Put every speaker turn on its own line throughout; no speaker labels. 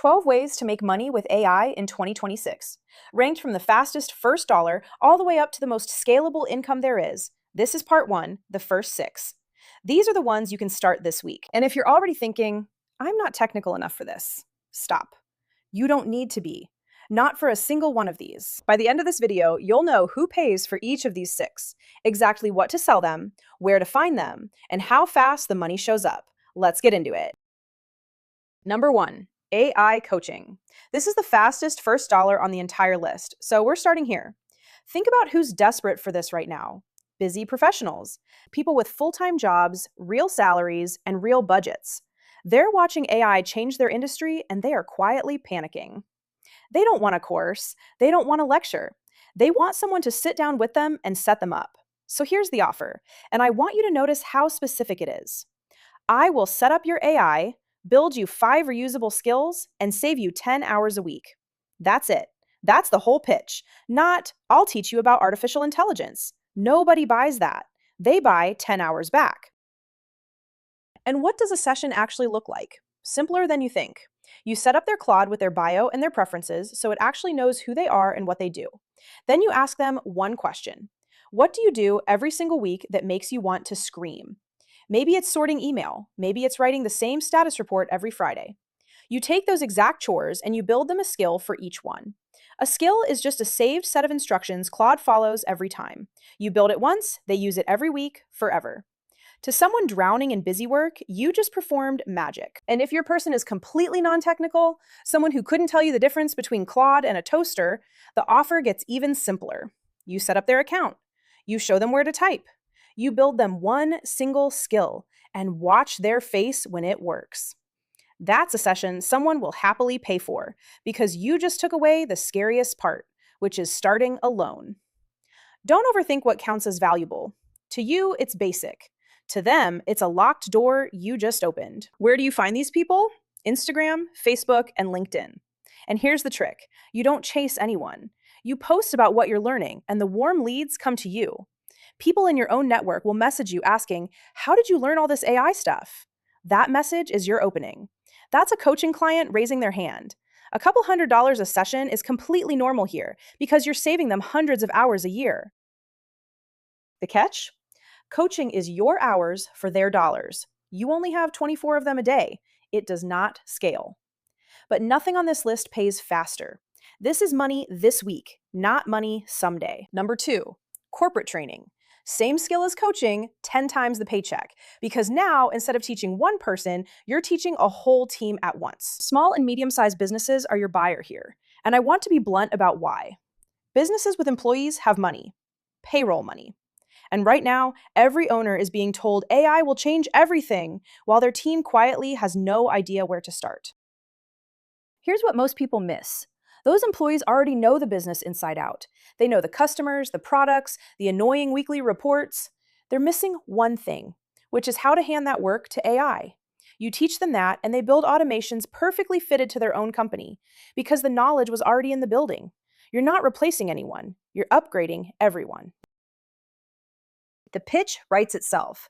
12 ways to make money with AI in 2026. Ranked from the fastest first dollar all the way up to the most scalable income there is. This is part one, the first six. These are the ones you can start this week. And if you're already thinking, I'm not technical enough for this, stop. You don't need to be. Not for a single one of these. By the end of this video, you'll know who pays for each of these six, exactly what to sell them, where to find them, and how fast the money shows up. Let's get into it. Number one, AI coaching. This is the fastest first dollar on the entire list, so we're starting here. Think about who's desperate for this right now. Busy professionals, people with full-time jobs, real salaries, and real budgets. They're watching AI change their industry and they are quietly panicking. They don't want a course, they don't want a lecture. They want someone to sit down with them and set them up. So here's the offer, and I want you to notice how specific it is. I will set up your AI, build you 5 reusable skills, and save you 10 hours a week. That's it. That's the whole pitch. Not, I'll teach you about artificial intelligence. Nobody buys that. They buy 10 hours back. And what does a session actually look like? Simpler than you think. You set up their Claude with their bio and their preferences so it actually knows who they are and what they do. Then you ask them one question. What do you do every single week that makes you want to scream? Maybe it's sorting email. Maybe it's writing the same status report every Friday. You take those exact chores and you build them a skill for each one. A skill is just a saved set of instructions Claude follows every time. You build it once, they use it every week, forever. To someone drowning in busy work, you just performed magic. And if your person is completely non-technical, someone who couldn't tell you the difference between Claude and a toaster, the offer gets even simpler. You set up their account. You show them where to type. You build them one single skill and watch their face when it works. That's a session someone will happily pay for because you just took away the scariest part, which is starting alone. Don't overthink what counts as valuable. To you, it's basic. To them, it's a locked door you just opened. Where do you find these people? Instagram, Facebook, and LinkedIn. And here's the trick. You don't chase anyone. You post about what you're learning, and the warm leads come to you. People in your own network will message you asking, how did you learn all this AI stuff? That message is your opening. That's a coaching client raising their hand. A couple $100s a session is completely normal here because you're saving them hundreds of hours a year. The catch? Coaching is your hours for their dollars. You only have 24 of them a day. It does not scale. But nothing on this list pays faster. This is money this week, not money someday. Number two, corporate training. Same skill as coaching, 10 times the paycheck. Because now, instead of teaching one person, you're teaching a whole team at once. Small and medium-sized businesses are your buyer here. And I want to be blunt about why. Businesses with employees have money, payroll money. And right now, every owner is being told AI will change everything, while their team quietly has no idea where to start. Here's what most people miss. Those employees already know the business inside out. They know the customers, the products, the annoying weekly reports. They're missing one thing, which is how to hand that work to AI. You teach them that, and they build automations perfectly fitted to their own company, because the knowledge was already in the building. You're not replacing anyone. You're upgrading everyone. The pitch writes itself.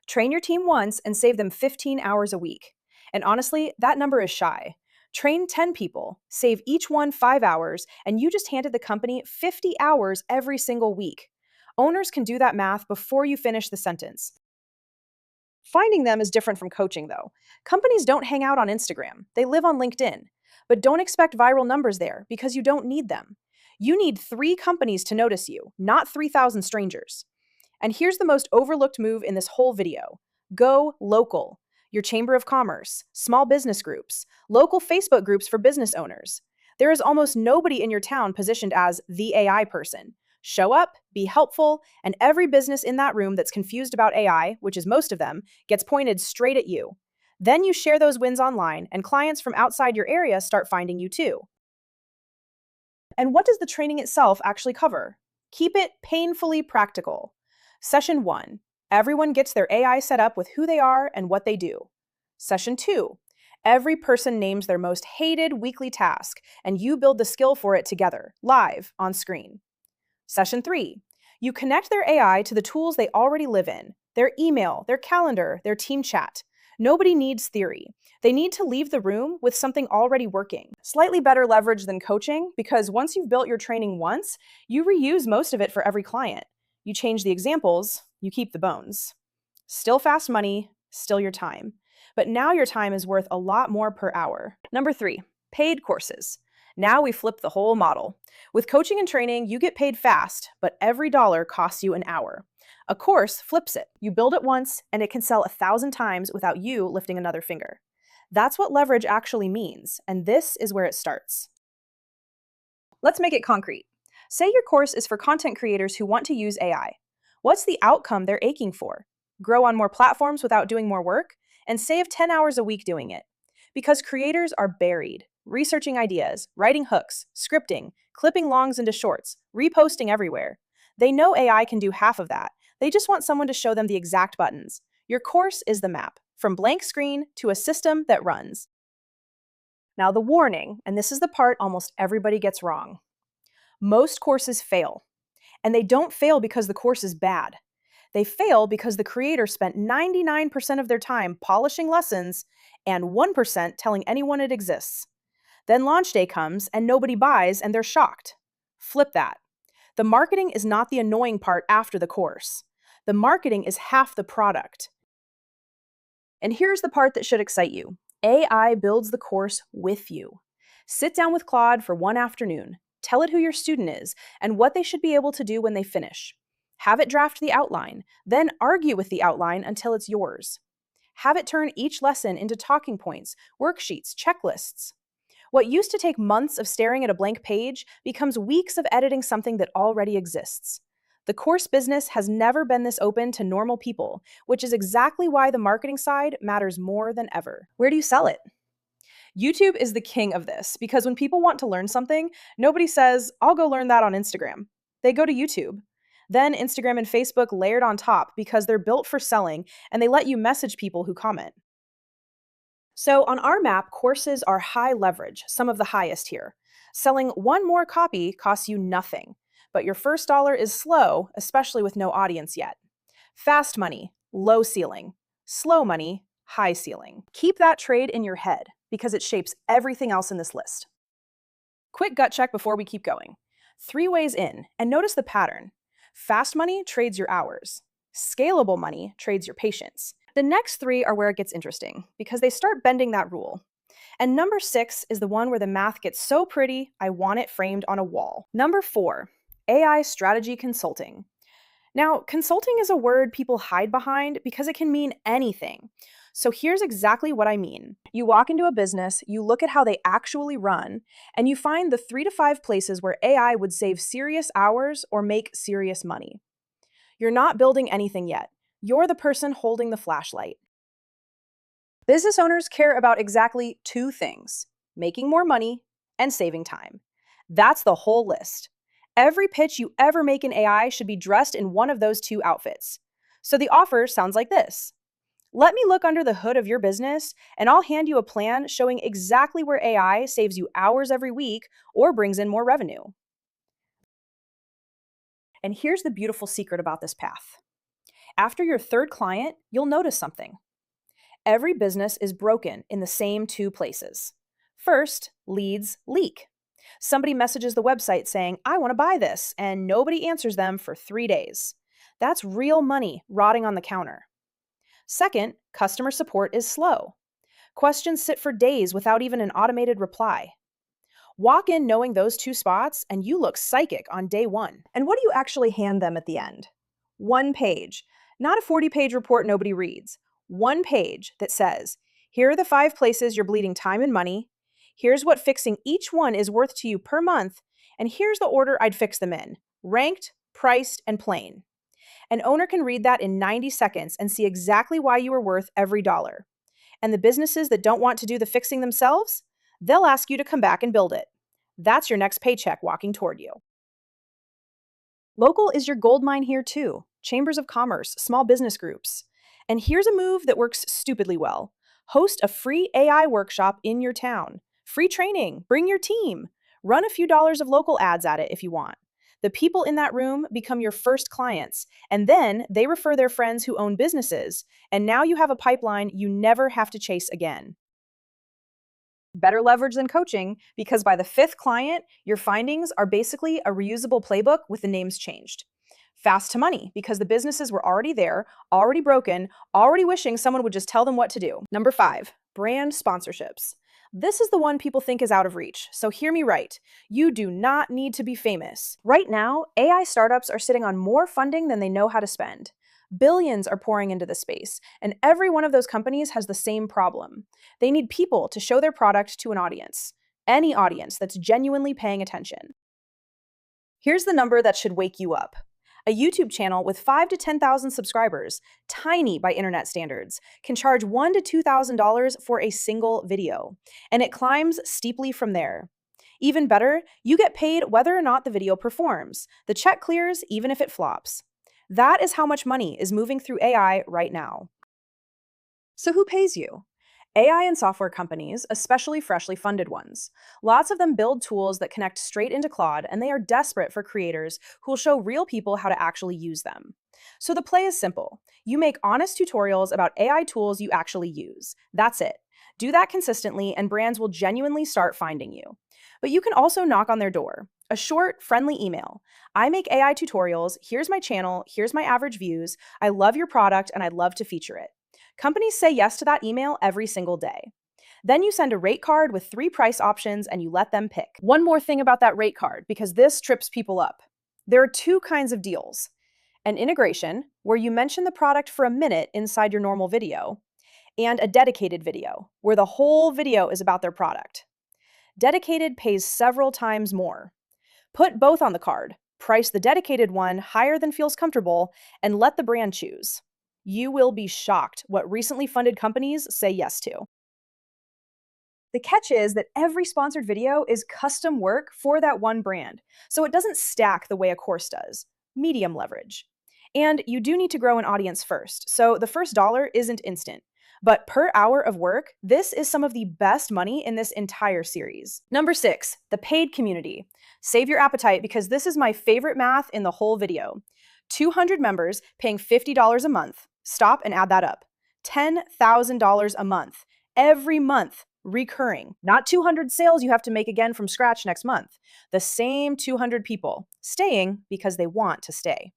Train your team once and save them 15 hours a week. And honestly, that number is shy. Train 10 people, save each one 5 hours, and you just handed the company 50 hours every single week. Owners can do that math before you finish the sentence. Finding them is different from coaching, though. Companies don't hang out on Instagram. They live on LinkedIn. But don't expect viral numbers there because you don't need them. You need 3 companies to notice you, not 3,000 strangers. And here's the most overlooked move in this whole video. Go local. Your chamber of commerce, small business groups, local Facebook groups for business owners. There is almost nobody in your town positioned as the AI person. Show up, be helpful, and every business in that room that's confused about AI, which is most of them, gets pointed straight at you. Then you share those wins online, and clients from outside your area start finding you too. And what does the training itself actually cover? Keep it painfully practical. Session 1. Everyone gets their AI set up with who they are and what they do. Session 2. Every person names their most hated weekly task, and you build the skill for it together, live, on screen. Session 3. You connect their AI to the tools they already live in, their email, their calendar, their team chat. Nobody needs theory. They need to leave the room with something already working. Slightly better leverage than coaching because once you've built your training once, you reuse most of it for every client. You change the examples, you keep the bones. Still fast money, still your time. But now your time is worth a lot more per hour. Number 3, paid courses. Now we flip the whole model. With coaching and training, you get paid fast, but every dollar costs you an hour. A course flips it. You build it once, and it can sell 1,000 times without you lifting another finger. That's what leverage actually means, and this is where it starts. Let's make it concrete. Say your course is for content creators who want to use AI. What's the outcome they're aching for? Grow on more platforms without doing more work, and save 10 hours a week doing it. Because creators are buried, researching ideas, writing hooks, scripting, clipping longs into shorts, reposting everywhere. They know AI can do half of that. They just want someone to show them the exact buttons. Your course is the map, from blank screen to a system that runs. Now the warning, and this is the part almost everybody gets wrong. Most courses fail. And they don't fail because the course is bad. They fail because the creator spent 99% of their time polishing lessons and 1% telling anyone it exists. Then launch day comes and nobody buys and they're shocked. Flip that. The marketing is not the annoying part after the course. The marketing is half the product. And here's the part that should excite you. AI builds the course with you. Sit down with Claude for one afternoon. Tell it who your student is and what they should be able to do when they finish. Have it draft the outline, then argue with the outline until it's yours. Have it turn each lesson into talking points, worksheets, checklists. What used to take months of staring at a blank page becomes weeks of editing something that already exists. The course business has never been this open to normal people, which is exactly why the marketing side matters more than ever. Where do you sell it? YouTube is the king of this because when people want to learn something, nobody says, I'll go learn that on Instagram. They go to YouTube. Then Instagram and Facebook layered on top because they're built for selling and they let you message people who comment. So on our map, courses are high leverage, some of the highest here. Selling one more copy costs you nothing, but your first dollar is slow, especially with no audience yet. Fast money, low ceiling. Slow money, high ceiling. Keep that trade in your head because it shapes everything else in this list. Quick gut check before we keep going. 3 ways in, and notice the pattern. Fast money trades your hours. Scalable money trades your patience. The next 3 are where it gets interesting because they start bending that rule. And number 6 is the one where the math gets so pretty, I want it framed on a wall. Number 4, AI strategy consulting. Now, consulting is a word people hide behind because it can mean anything. So here's exactly what I mean. You walk into a business, you look at how they actually run, and you find the 3 to 5 places where AI would save serious hours or make serious money. You're not building anything yet. You're the person holding the flashlight. Business owners care about exactly 2 things: making more money and saving time. That's the whole list. Every pitch you ever make in AI should be dressed in one of those 2 outfits. So the offer sounds like this. Let me look under the hood of your business, and I'll hand you a plan showing exactly where AI saves you hours every week or brings in more revenue. And here's the beautiful secret about this path. After your 3rd client, you'll notice something. Every business is broken in the same 2 places. First, leads leak. Somebody messages the website saying, I want to buy this, and nobody answers them for 3 days. That's real money rotting on the counter. Second, customer support is slow. Questions sit for days without even an automated reply. Walk in knowing those 2 spots, and you look psychic on day 1. And what do you actually hand them at the end? 1 page. Not a 40-page report nobody reads. 1 page that says, here are the 5 places you're bleeding time and money. Here's what fixing each one is worth to you per month. And here's the order I'd fix them in: ranked, priced, and plain. An owner can read that in 90 seconds and see exactly why you are worth every dollar. And the businesses that don't want to do the fixing themselves, they'll ask you to come back and build it. That's your next paycheck walking toward you. Local is your gold mine here too. Chambers of commerce, small business groups. And here's a move that works stupidly well. Host a free AI workshop in your town. Free training. Bring your team. Run a few dollars of local ads at it if you want. The people in that room become your first clients, and then they refer their friends who own businesses, and now you have a pipeline you never have to chase again. Better leverage than coaching because by the fifth client, your findings are basically a reusable playbook with the names changed. Fast to money because the businesses were already there, already broken, already wishing someone would just tell them what to do. Number 5, brand sponsorships. This is the one people think is out of reach, so hear me right. You do not need to be famous. Right now, AI startups are sitting on more funding than they know how to spend. Billions are pouring into the space, and every one of those companies has the same problem. They need people to show their product to an audience, any audience that's genuinely paying attention. Here's the number that should wake you up. A YouTube channel with 5 to 10,000 subscribers, tiny by internet standards, can charge $1 to $2,000 for a single video, and it climbs steeply from there. Even better, you get paid whether or not the video performs. The check clears even if it flops. That is how much money is moving through AI right now. So who pays you? AI and software companies, especially freshly funded ones. Lots of them build tools that connect straight into Claude, and they are desperate for creators who will show real people how to actually use them. So the play is simple. You make honest tutorials about AI tools you actually use. That's it. Do that consistently, and brands will genuinely start finding you. But you can also knock on their door. A short, friendly email. I make AI tutorials. Here's my channel. Here's my average views. I love your product, and I'd love to feature it. Companies say yes to that email every single day. Then you send a rate card with 3 price options and you let them pick. One more thing about that rate card, because this trips people up. There are 2 kinds of deals. An integration, where you mention the product for a minute inside your normal video, and a dedicated video, where the whole video is about their product. Dedicated pays several times more. Put both on the card. Price the dedicated one higher than feels comfortable, and let the brand choose. You will be shocked what recently funded companies say yes to. The catch is that every sponsored video is custom work for that one brand, so it doesn't stack the way a course does. Medium leverage. And you do need to grow an audience first, so the first dollar isn't instant. But per hour of work, this is some of the best money in this entire series. Number 6, the paid community. Save your appetite because this is my favorite math in the whole video. 200 members paying $50 a month. Stop and add that up. $10,000 a month. Every month. Recurring. Not 200 sales you have to make again from scratch next month. The same 200 people. Staying because they want to stay.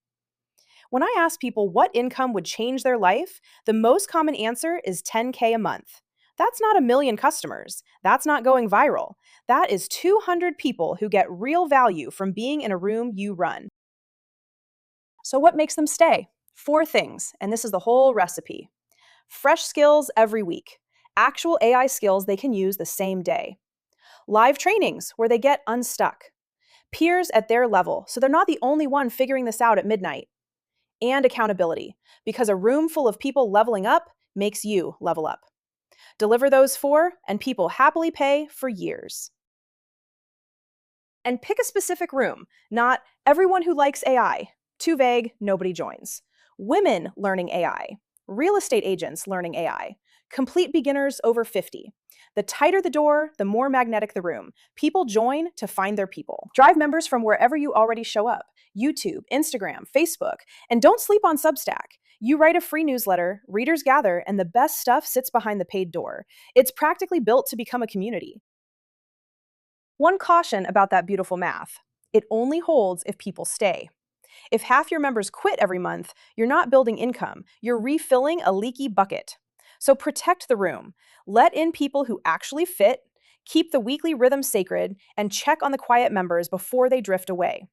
When I ask people what income would change their life, the most common answer is $10K a month. That's not a million customers. That's not going viral. That is 200 people who get real value from being in a room you run. So what makes them stay? 4 things, and this is the whole recipe. Fresh skills every week. Actual AI skills they can use the same day. Live trainings where they get unstuck. Peers at their level, so they're not the only one figuring this out at midnight. And accountability, because a room full of people leveling up makes you level up. Deliver those 4, and people happily pay for years. And pick a specific room, not everyone who likes AI. Too vague, nobody joins. Women learning AI. Real estate agents learning AI. Complete beginners over 50. The tighter the door, the more magnetic the room. People join to find their people. Drive members from wherever you already show up. YouTube, Instagram, Facebook. And don't sleep on Substack. You write a free newsletter, readers gather, and the best stuff sits behind the paid door. It's practically built to become a community. One caution about that beautiful math. It only holds if people stay. If half your members quit every month, you're not building income. You're refilling a leaky bucket. So protect the room. Let in people who actually fit, keep the weekly rhythm sacred, and check on the quiet members before they drift away.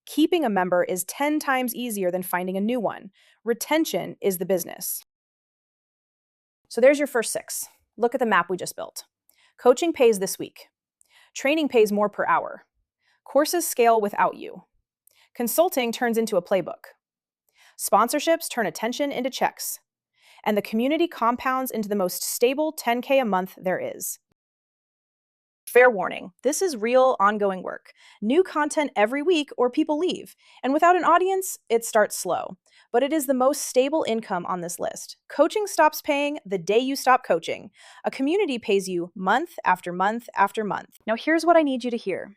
Keeping a member is 10 times easier than finding a new one. Retention is the business. So there's your first 6. Look at the map we just built. Coaching pays this week. Training pays more per hour. Courses scale without you. Consulting turns into a playbook. Sponsorships turn attention into checks. And the community compounds into the most stable 10K a month there is. Fair warning, this is real, ongoing work. New content every week or people leave. And without an audience, it starts slow. But it is the most stable income on this list. Coaching stops paying the day you stop coaching. A community pays you month after month after month. Now here's what I need you to hear.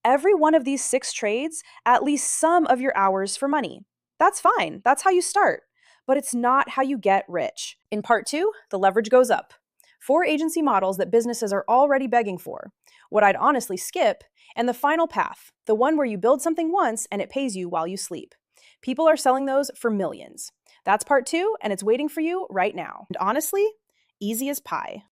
every one of these 6 trades at least some of your hours for money. That's fine. That's how you start. But it's not how you get rich. In part 2, the leverage goes up. 4 agency models that businesses are already begging for. What I'd honestly skip, and the final path, the one where you build something once and it pays you while you sleep. People are selling those for millions. That's part 2, and it's waiting for you right now. And honestly, easy as pie.